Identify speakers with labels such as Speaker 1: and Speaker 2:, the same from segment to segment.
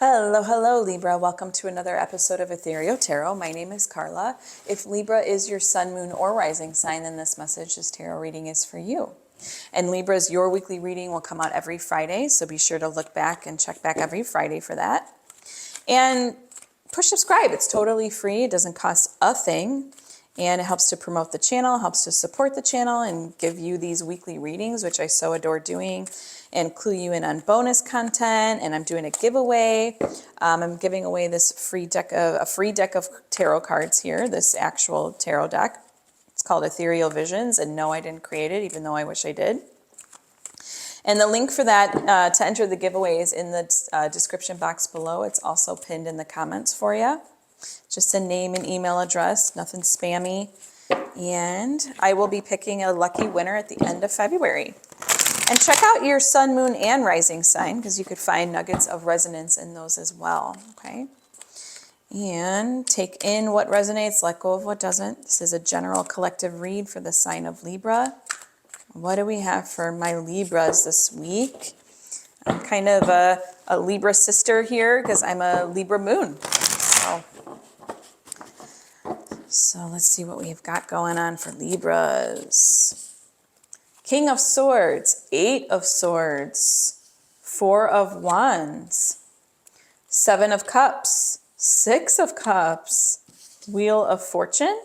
Speaker 1: Hello, hello, Libra. Welcome to another episode of Ethereal Tarot. My name is Carla. If Libra is your sun, moon, or rising sign, then this message, this tarot reading is for you. And Libra's, your weekly reading will come out every Friday, so be sure to look back and check back every Friday for that. And push subscribe. It's totally free. It doesn't cost a thing. And it helps to promote the channel, helps to support the channel, and give you these weekly readings, which I so adore doing, and clue you in on bonus content. And I'm doing a giveaway. I'm giving away this free deck of tarot cards here, this actual tarot deck. It's called Ethereal Visions, and no, I didn't create it, even though I wish I did. And the link for that to enter the giveaway is in the description box below. It's also pinned in the comments for you. Just a name and email address, nothing spammy. And I will be picking a lucky winner at the end of February. And check out your sun, moon, and rising sign, because you could find nuggets of resonance in those as well, okay? And take in what resonates, let go of what doesn't. This is a general collective read for the sign of Libra. What do we have for my Libras this week? I'm kind of a Libra sister here because I'm a Libra moon. So let's see what we've got going on for Libras. King of Swords, 8 of Swords, 4 of Wands, 7 of Cups, 6 of Cups, Wheel of Fortune,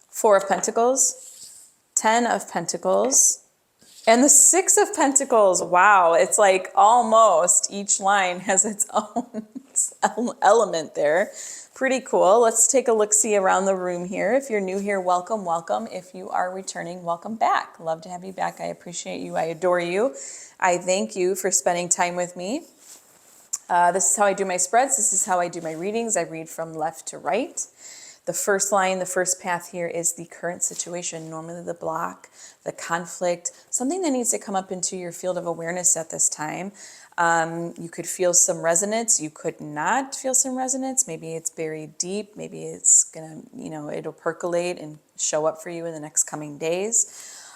Speaker 1: 4 of Pentacles, 10 of Pentacles, and the 6 of Pentacles. Wow, it's like almost each line has its own element there. Pretty cool. Let's take a look-see around the room here. If you're new here, welcome, welcome. If you are returning, welcome back. Love to have you back. I appreciate you. I adore you. I thank you for spending time with me. This is how I do my spreads. This is how I do my readings. I read from left to right. The first line, the first path here is the current situation, normally the block, the conflict, something that needs to come up into your field of awareness at this time. You could feel some resonance. You could not feel some resonance. Maybe it's buried deep. Maybe it's going to, it'll percolate and show up for you in the next coming days.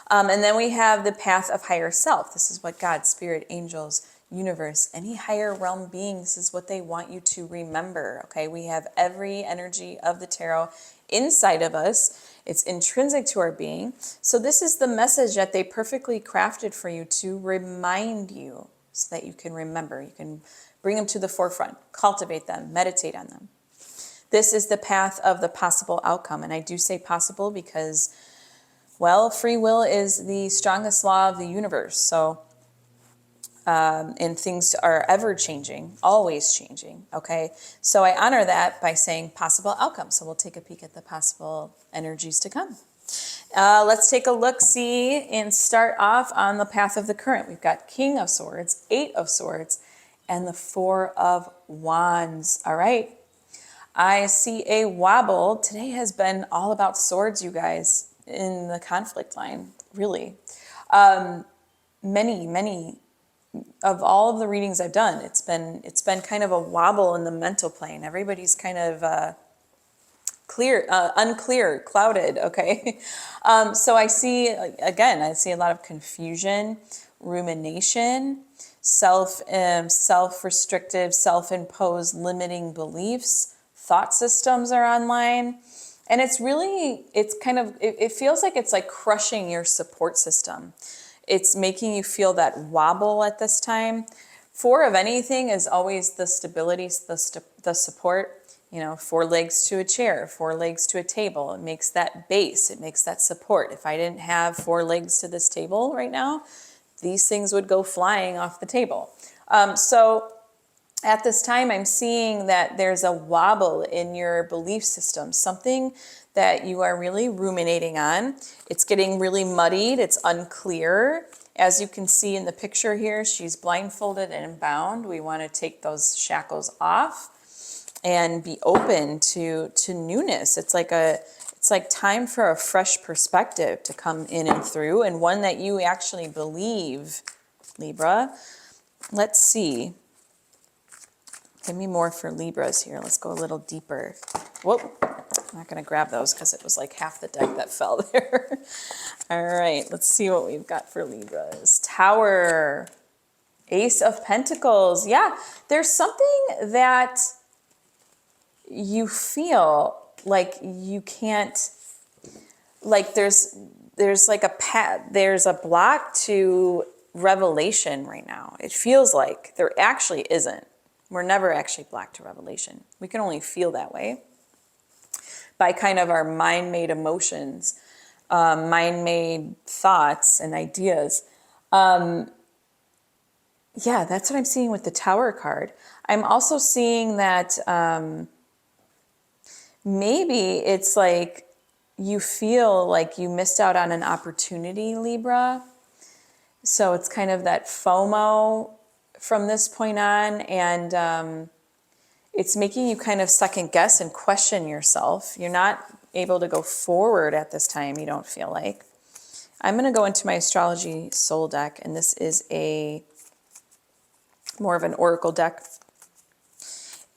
Speaker 1: And then we have the path of higher self. This is what God, spirit, angels, universe, any higher realm being, this is what they want you to remember, okay? We have every energy of the tarot inside of us. It's intrinsic to our being. So this is the message that they perfectly crafted for you to remind you so that you can remember. You can bring them to the forefront, cultivate them, meditate on them. This is the path of the possible outcome. And I do say possible because, well, free will is the strongest law of the universe. So and things are ever changing, always changing, okay? So I honor that by saying possible outcome. So we'll take a peek at the possible energies to come. Let's take a look-see and start off on the path of the current. We've got King of Swords, 8 of Swords, and the 4 of Wands. All right. I see a wobble. Today has been all about swords, you guys, in the conflict line, really. Many of all of the readings I've done, it's been kind of a wobble in the mental plane. Everybody's kind of unclear, clouded, okay? So I see a lot of confusion, rumination, self-restrictive, self-imposed limiting beliefs, thought systems are online. And it feels like it's like crushing your support system. It's making you feel that wobble at this time. 4 of anything is always the stability, the support. 4 legs to a chair, 4 legs to a table. It makes that base. It makes that support. If I didn't have 4 legs to this table right now, these things would go flying off the table. So at this time, I'm seeing that there's a wobble in your belief system, something that you are really ruminating on. It's getting really muddied. It's unclear. As you can see in the picture here, she's blindfolded and bound. We want to take those shackles off and be open to newness. It's like time for a fresh perspective to come in and through, and one that you actually believe, Libra. Let's see. Give me more for Libras here. Let's go a little deeper. Whoop. I'm not going to grab those because it was like half the deck that fell there. All right, let's see what we've got for Libras. Tower, Ace of Pentacles. Yeah, there's something that you feel like you can't, like there's like there's a block to revelation right now. It feels like there actually isn't. We're never actually blocked to revelation. We can only feel that way by kind of our mind-made emotions, mind-made thoughts and ideas. Yeah, that's what I'm seeing with the Tower card. I'm also seeing that maybe it's like you feel like you missed out on an opportunity, Libra. So it's kind of that FOMO from this point on, and it's making you kind of second guess and question yourself. You're not able to go forward at this time, you don't feel like. I'm going to go into my astrology soul deck, and this is a more of an oracle deck.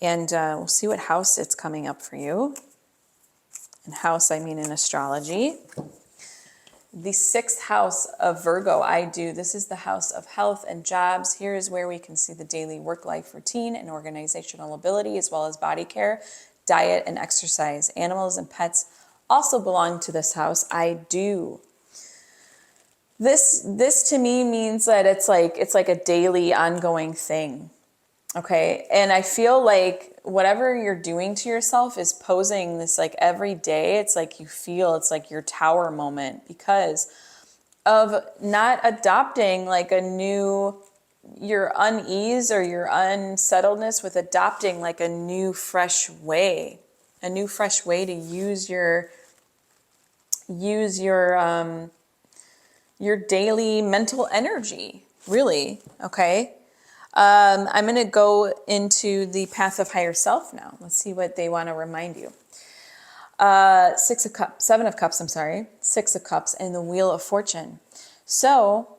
Speaker 1: And we'll see what house it's coming up for you. And house, I mean in astrology. The 6th house of Virgo, this is the house of health and jobs. Here is where we can see the daily work-life routine and organizational ability, as well as body care, diet, and exercise. Animals and pets also belong to this house. I do. This to me means that it's like a daily ongoing thing. Okay. And I feel like whatever you're doing to yourself is posing this like every day. It's like you feel it's like your tower moment because of not adopting like your unease or your unsettledness with adopting like a new fresh way to use your daily mental energy, really. Okay. I'm going to go into the path of higher self now. Let's see what they want to remind you. 7 of Cups, 6 of Cups, and the Wheel of Fortune. So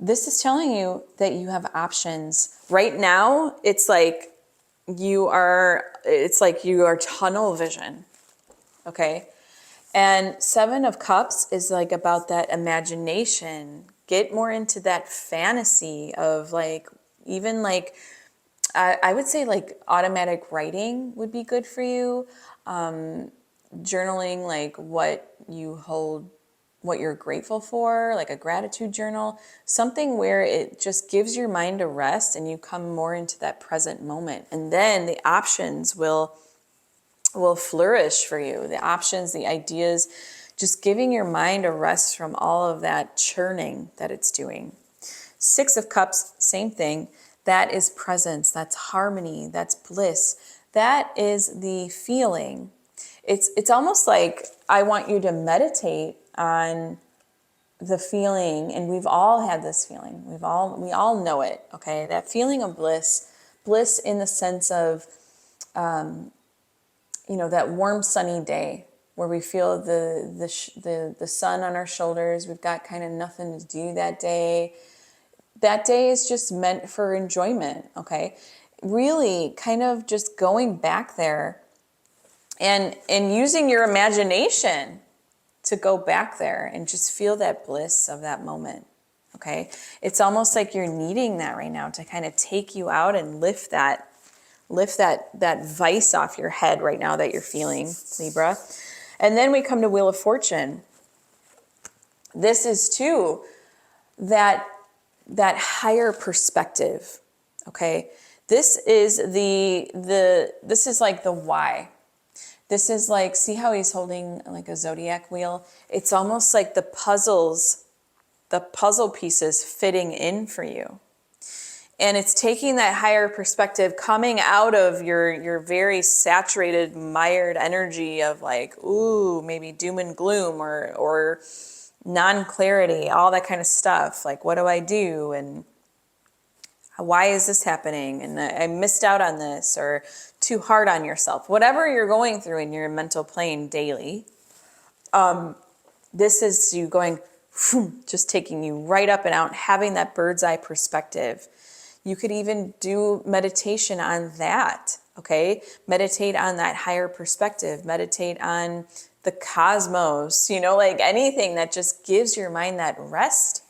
Speaker 1: this is telling you that you have options. Right now, it's like you are tunnel vision. Okay. And 7 of Cups is like about that imagination. Get more into that fantasy of like, even like, I would say like automatic writing would be good for you. Journaling like what you hold, what you're grateful for, like a gratitude journal, something where it just gives your mind a rest and you come more into that present moment. And then the options will flourish for you. The options, the ideas, just giving your mind a rest from all of that churning that it's doing. 6 of Cups, same thing. That is presence. That's harmony. That's bliss. That is the feeling. It's almost like I want you to meditate on the feeling, and we've all had this feeling. We all know it. Okay, that feeling of bliss in the sense of, that warm sunny day where we feel the sun on our shoulders. We've got kind of nothing to do that day. That day is just meant for enjoyment, okay? Really kind of just going back there and using your imagination to go back there and just feel that bliss of that moment, okay? It's almost like you're needing that right now to kind of take you out and lift that vice off your head right now that you're feeling, Libra. And then we come to Wheel of Fortune. This is too that higher perspective, okay? This is this is like the why. This is like, see how he's holding like a zodiac wheel? It's almost like the puzzle pieces fitting in for you. And it's taking that higher perspective, coming out of your very saturated, mired energy of like, ooh, maybe doom and gloom or non-clarity, all that kind of stuff. Like, what do I do? And why is this happening? And I missed out on this, or too hard on yourself. Whatever you're going through in your mental plane daily, this is you going, just taking you right up and out, having that bird's eye perspective. You could even do meditation on that, okay? Meditate on that higher perspective. Meditate on the cosmos, like anything that just gives your mind that rest.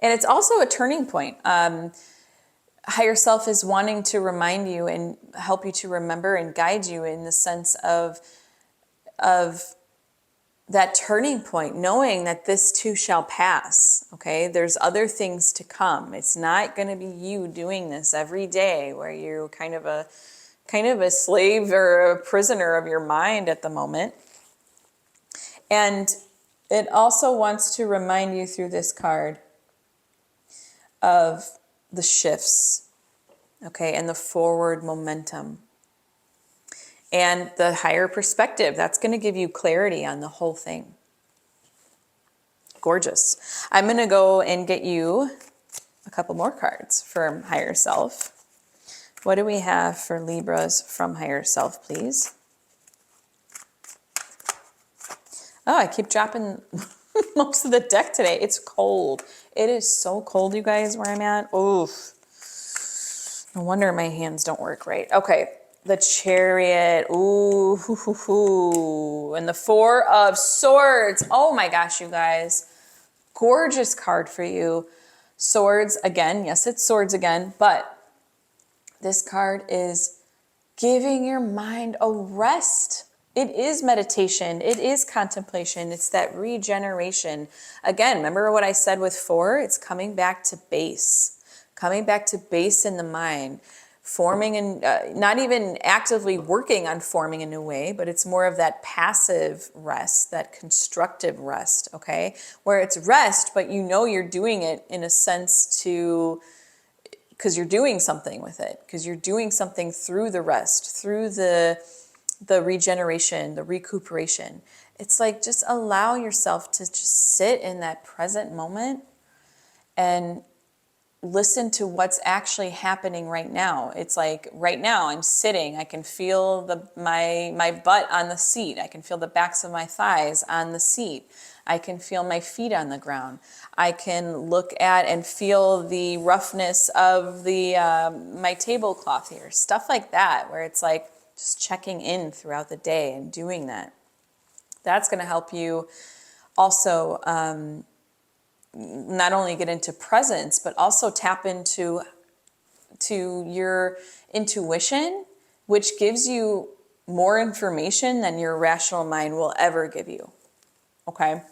Speaker 1: And it's also a turning point. Higher self is wanting to remind you and help you to remember and guide you in the sense of that turning point, knowing that this too shall pass. Okay, there's other things to come. It's not going to be you doing this every day where you're kind of a slave or a prisoner of your mind at the moment. And it also wants to remind you through this card of the shifts, okay, and the forward momentum and the higher perspective. That's going to give you clarity on the whole thing. Gorgeous. I'm going to go and get you a couple more cards from higher self. What do we have for Libras from higher self, please? Oh, I keep dropping most of the deck today. It's cold. It is so cold, you guys, where I'm at. Oof. No wonder my hands don't work right. Okay, the Chariot. Ooh, hoo, hoo, hoo. And the Four of Swords. Oh my gosh, you guys. Gorgeous card for you. Swords again. Yes, it's swords again, but this card is giving your mind a rest. It is meditation. It is contemplation. It's that regeneration. Again, remember what I said with 4? It's coming back to base. Coming back to base in the mind. Forming and not even actively working on forming a new way, but it's more of that passive rest, that constructive rest, okay? Where it's rest, but you know you're doing it in a sense to... because you're doing something with it, because you're doing something through the rest, through the regeneration, the recuperation. It's like just allow yourself to just sit in that present moment and listen to what's actually happening right now. It's like right now I'm sitting, I can feel my butt on the seat. I can feel the backs of my thighs on the seat. I can feel my feet on the ground. I can look at and feel the roughness of the my tablecloth here. Stuff like that, where it's like just checking in throughout the day and doing that. That's going to help you also not only get into presence, but also tap into your intuition, which gives you more information than your rational mind will ever give you. Okay.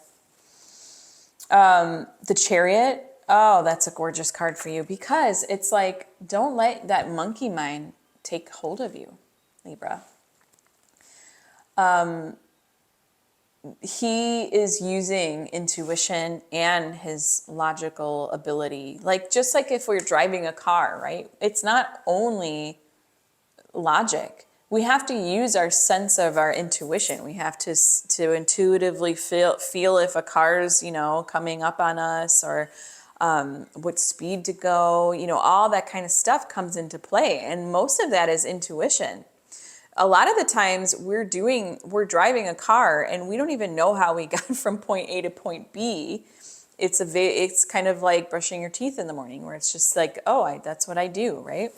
Speaker 1: The Chariot. Oh, that's a gorgeous card for you because it's like, don't let that monkey mind take hold of you, Libra. He is using intuition and his logical ability. Like, just like if we're driving a car, right? It's not only logic. We have to use our sense of our intuition. We have to intuitively feel if a car's, coming up on us, or what speed to go, all that kind of stuff comes into play. And most of that is intuition. A lot of the times we're driving a car and we don't even know how we got from point A to point B. It's kind of like brushing your teeth in the morning, where it's just like, oh, that's what I do, right?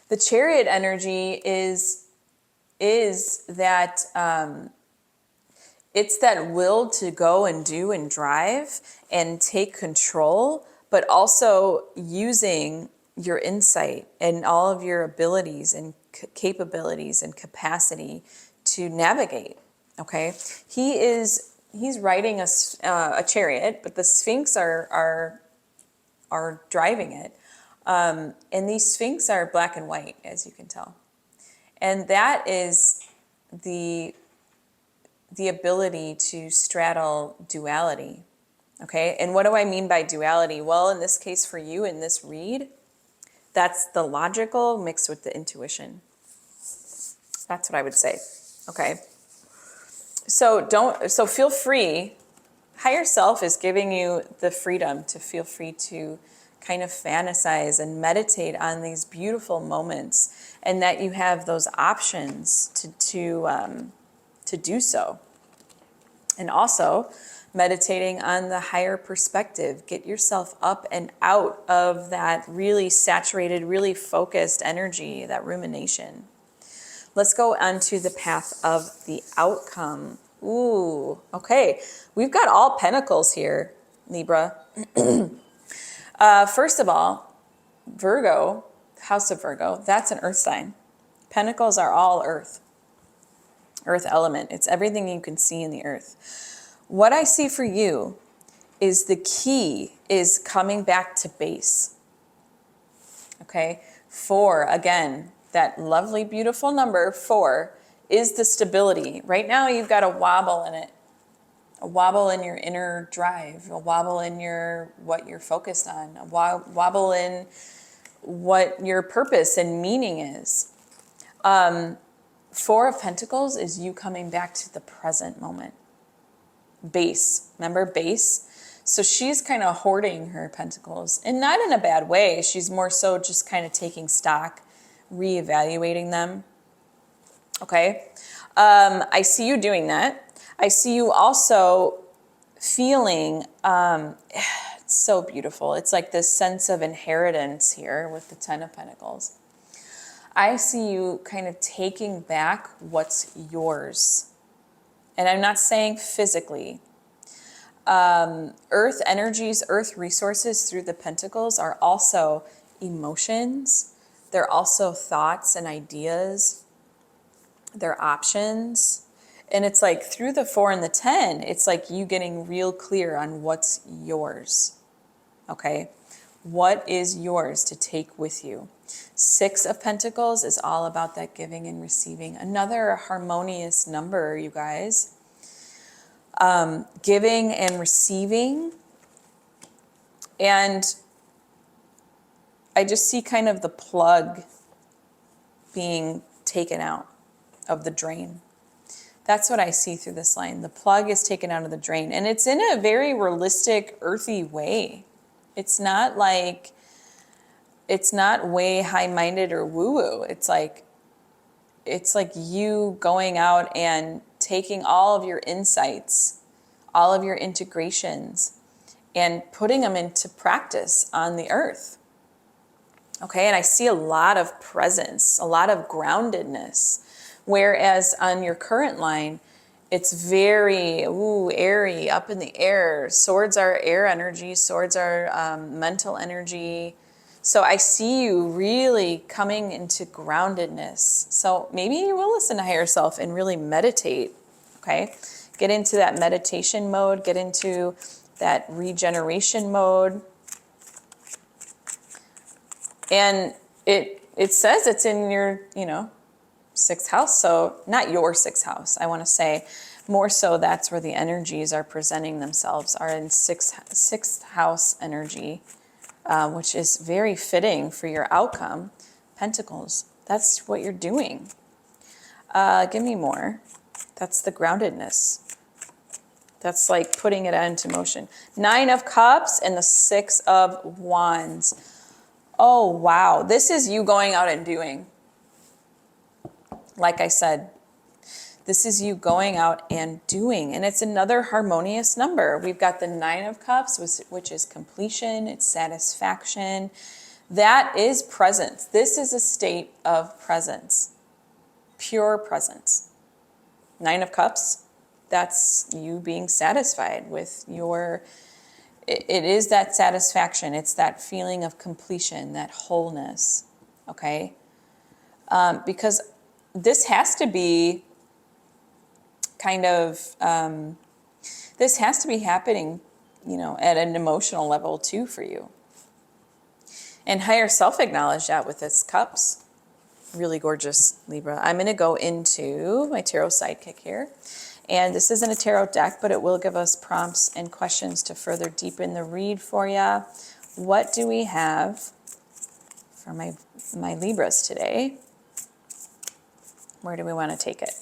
Speaker 1: The Chariot energy is that it's that will to go and do and drive and take control, but also using your insight and all of your abilities and capabilities and capacity to navigate. Okay, he's riding a chariot, but the Sphinx are driving it, and these Sphinx are black and white, as you can tell, and that is the ability to straddle duality. Okay, and what do I mean by duality? Well, in this case for you, in this read, that's the logical mixed with the intuition. That's what I would say. Okay. So feel free. Higher self is giving you the freedom to feel free to kind of fantasize and meditate on these beautiful moments, and that you have those options to do so. And also meditating on the higher perspective. Get yourself up and out of that really saturated, really focused energy, that rumination. Let's go on to the path of the outcome. Ooh, okay. We've got all pentacles here. Libra. First of all, Virgo, House of Virgo, that's an earth sign. Pentacles are all earth element. It's everything you can see in the earth. What I see for you is the key is coming back to base. Okay? 4, again, that lovely, beautiful number 4 is the stability. Right now you've got a wobble in it. A wobble in your inner drive, a wobble in what you're focused on, a wobble in what your purpose and meaning is. 4 of Pentacles is you coming back to the present moment. Base, remember base? So she's kind of hoarding her pentacles, and not in a bad way. She's more so just kind of taking stock, reevaluating them. Okay? I see you doing that. I see you also feeling, it's so beautiful. It's like this sense of inheritance here with the 10 of Pentacles. I see you kind of taking back what's yours. And I'm not saying physically. Earth energies, earth resources through the Pentacles are also emotions. They're also thoughts and ideas. They're options. And it's like through the 4 and the 10, it's like you getting real clear on what's yours. Okay? What is yours to take with you? 6 of Pentacles is all about that giving and receiving. Another harmonious number, you guys. Giving and receiving. And I just see kind of the plug being taken out of the drain. That's what I see through this line. The plug is taken out of the drain. And it's in a very realistic, earthy way. It's not like, it's not way high-minded or woo-woo. It's like you going out and taking all of your insights, all of your integrations, and putting them into practice on the earth. Okay, and I see a lot of presence, a lot of groundedness. Whereas on your current line, it's very airy, up in the air. Swords are air energy. Swords are mental energy. So I see you really coming into groundedness. So maybe you will listen to higher self and really meditate, okay? Get into that meditation mode. Get into that regeneration mode. And it says it's in your, 6th house. So not your 6th house. I want to say more so that's where the energies are presenting themselves, are in 6th house energy, which is very fitting for your outcome. Pentacles. That's what you're doing. Give me more. That's the groundedness. That's like putting it into motion. 9 of Cups and the 6 of Wands. Oh, wow. This is you going out and doing. Like I said, this is you going out and doing. And it's another harmonious number. We've got the 9 of Cups, which is completion. It's satisfaction. That is presence. This is a state of presence. Pure presence. 9 of Cups, that's you being satisfied with your... It is that satisfaction. It's that feeling of completion, that wholeness, okay? Because this has to be kind of, this has to be happening, at an emotional level too for you. And higher self acknowledge that with its cups. Really gorgeous, Libra. I'm going to go into my tarot sidekick here. And this isn't a tarot deck, but it will give us prompts and questions to further deepen the read for you. What do we have for my Libras today? Where do we want to take it?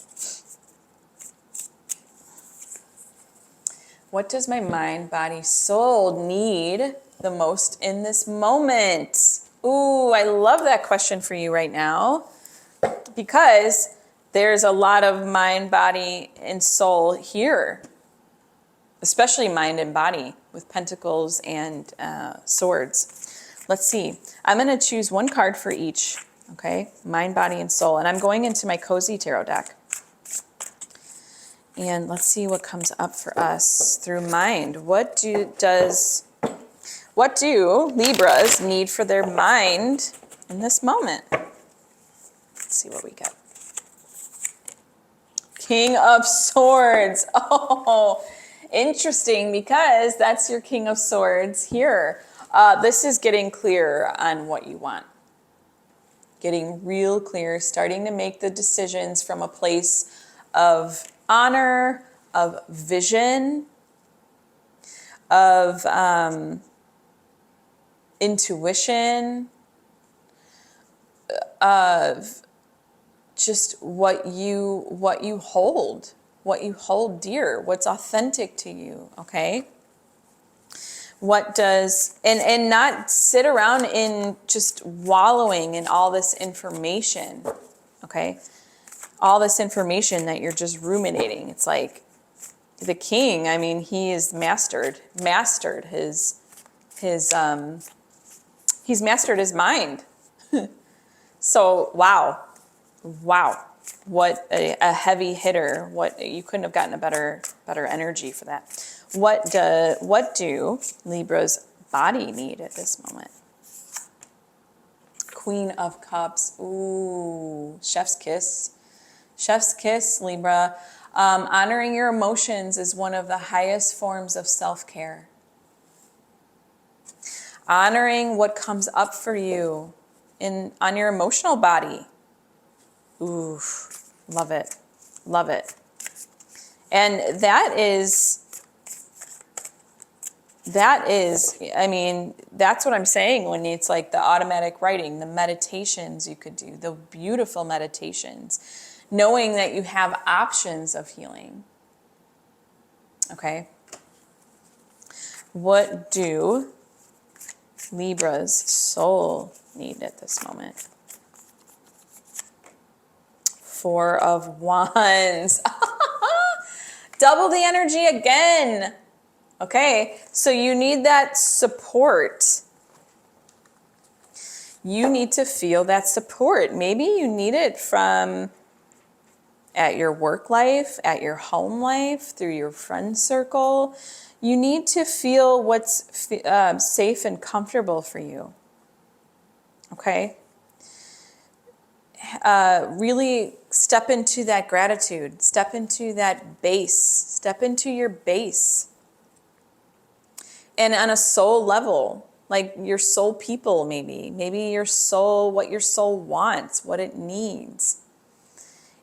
Speaker 1: What does my mind, body, soul need the most in this moment? Ooh, I love that question for you right now, because there's a lot of mind, body, and soul here, especially mind and body with pentacles and swords. Let's see. I'm going to choose one card for each, okay? Mind, body, and soul. And I'm going into my Cozy Tarot deck. And let's see what comes up for us through mind. What do Libras need for their mind in this moment? Let's see what we get. King of Swords. Oh, interesting, because that's your King of Swords here. This is getting clear on what you want. Getting real clear, starting to make the decisions from a place of honor, of vision, of intuition, of just what you hold dear, what's authentic to you, okay? What does, and not sit around in just wallowing in all this information, okay? All this information that you're just ruminating. It's like the king, I mean, he is mastered his he's mastered his mind. So, wow. What a heavy hitter. What, you couldn't have gotten a better energy for that. What do Libra's body need at this moment? Queen of Cups. Ooh, chef's kiss. Chef's kiss, Libra. Honoring your emotions is one of the highest forms of self-care. Honoring what comes up for you on your emotional body. Ooh, love it. Love it. And that is, I mean, that's what I'm saying when it's like the automatic writing, the meditations you could do, the beautiful meditations, knowing that you have options of healing. Okay. What do Libra's soul need at this moment? Four of Wands. Double the energy again. Okay, so you need that support. You need to feel that support. Maybe you need it from at your work life, at your home life, through your friend circle. You need to feel what's safe and comfortable for you. Okay? Really step into that gratitude. Step into that base. Step into your base. And on a soul level, like your soul people maybe your soul, what your soul wants, what it needs.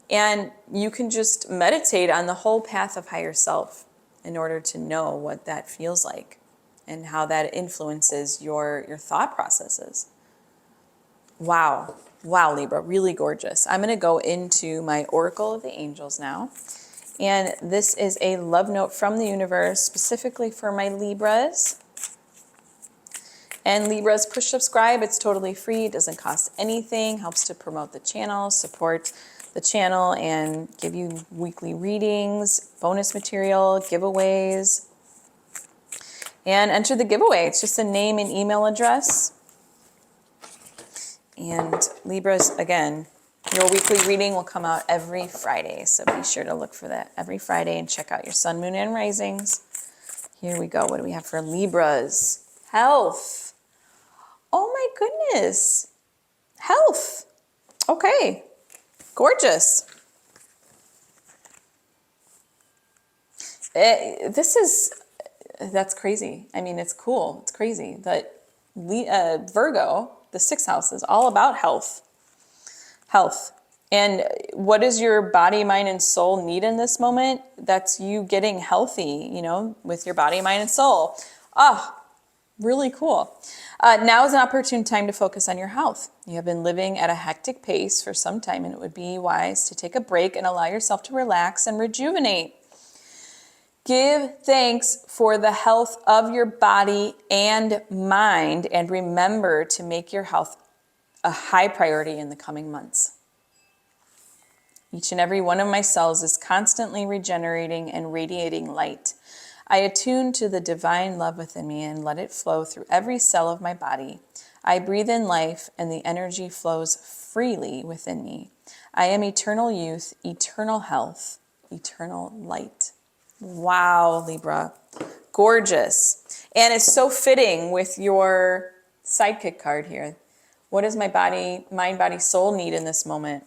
Speaker 1: And you can just meditate on the whole path of higher self in order to know what that feels like and how that influences your thought processes. Wow. Wow, Libra, really gorgeous. I'm going to go into my Oracle of the Angels now. And this is a love note from the universe specifically for my Libras. And Libras, push subscribe. It's totally free. It doesn't cost anything. Helps to promote the channel, support the channel, and give you weekly readings, bonus material, giveaways. And enter the giveaway. It's just a name and email address. And Libras, again, your weekly reading will come out every Friday. So be sure to look for that every Friday and check out your sun, moon, and risings. Here we go. What do we have for Libras? Health. Oh my goodness. Health. Okay. Gorgeous. That's crazy. I mean, it's cool. It's crazy. But Virgo, the sixth house, is all about health. Health. And what does your body, mind, and soul need in this moment? That's you getting healthy, with your body, mind, and soul. Really cool. Now is an opportune time to focus on your health. You have been living at a hectic pace for some time, and it would be wise to take a break and allow yourself to relax and rejuvenate. Give thanks for the health of your body and mind, and remember to make your health a high priority in the coming months. Each and every one of my cells is constantly regenerating and radiating light. I attune to the divine love within me and let it flow through every cell of my body. I breathe in life, and the energy flows freely within me. I am eternal youth, eternal health, eternal light. Wow, Libra. Gorgeous. And it's so fitting with your sidekick card here. What does my body, mind, body, soul need in this moment?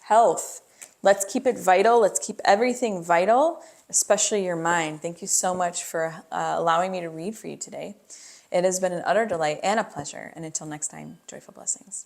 Speaker 1: Health. Let's keep it vital. Let's keep everything vital, especially your mind. Thank you so much for allowing me to read for you today. It has been an utter delight and a pleasure. And until next time, joyful blessings.